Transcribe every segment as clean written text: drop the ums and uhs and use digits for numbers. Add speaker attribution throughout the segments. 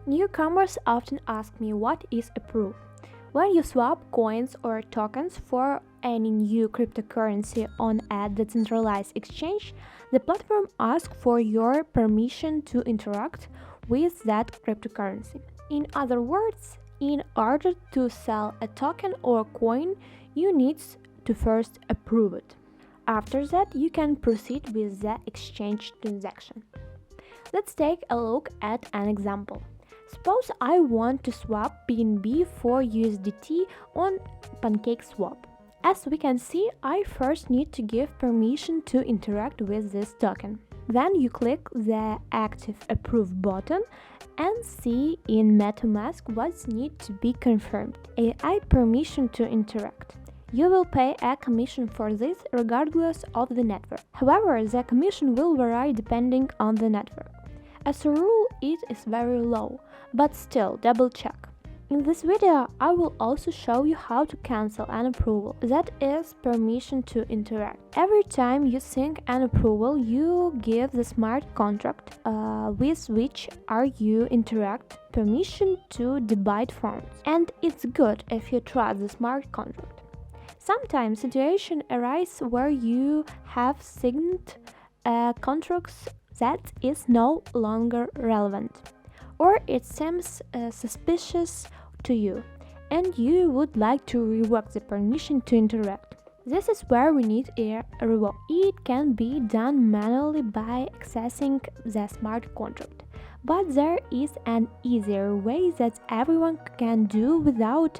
Speaker 1: Newcomers often ask me what is a proof. When you swap coins or tokens for any new cryptocurrency on a decentralized exchange, the platform asks for your permission to interact with that cryptocurrency. In other words, in order to sell a token or coin, you need to first approve it. After that, you can proceed with the exchange transaction. Let's take a look at an example. Suppose I want to swap BNB for USDT on PancakeSwap. As we can see, I first need to give permission to interact with this token. Then you click the Active Approve button and see in MetaMask what needs to be confirmed. AI permission to interact. You will pay a commission for this regardless of the network. However, the commission will vary depending on the network. As a rule, it is very low, but still double check. In this video, I will also show you how to cancel an approval, that is, permission to interact. Every time you sync an approval, you give the smart contract with which you interact permission to debit funds. And it's good if you trust the smart contract. Sometimes situations arise where you have signed contracts that is no longer relevant, or it seems suspicious to you, and you would like to revoke the permission to interact. This is where we need a revoke. It can be done manually by accessing the smart contract, but there is an easier way that everyone can do without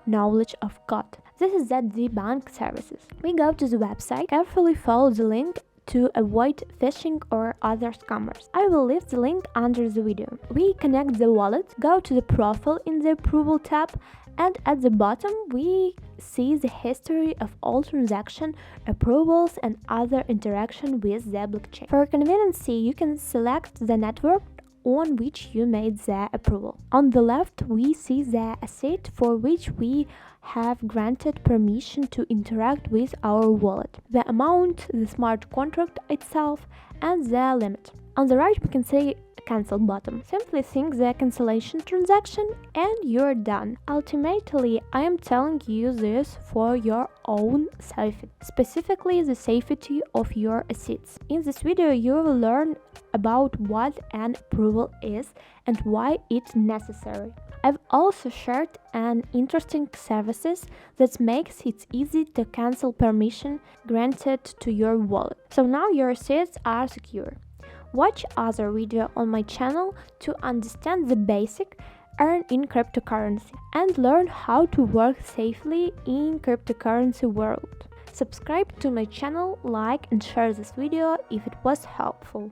Speaker 1: knowledge of code. This is the debunk services. We go to the website, carefully follow the link to avoid phishing or other scammers. I will leave the link under the video. We connect the wallet, go to the profile in the approval tab, and at the bottom we see the history of all transaction, approvals and other interaction with the blockchain. For convenience, you can select the network on which you made the approval. On the left, we see the asset for which we have granted permission to interact with our wallet, the amount, the smart contract itself, and the limit. On the right, we can see cancel button. Simply sync the cancellation transaction and you're done. Ultimately, I am telling you this for your own safety, specifically the safety of your assets. In this video, you will learn about what an approval is and why it's necessary. I've also shared an interesting services that makes it easy to cancel permission granted to your wallet. So now your assets are secure. Watch other video on my channel to understand the basic earn in cryptocurrency and learn how to work safely in cryptocurrency world. Subscribe to my channel, like and share this video if it was helpful.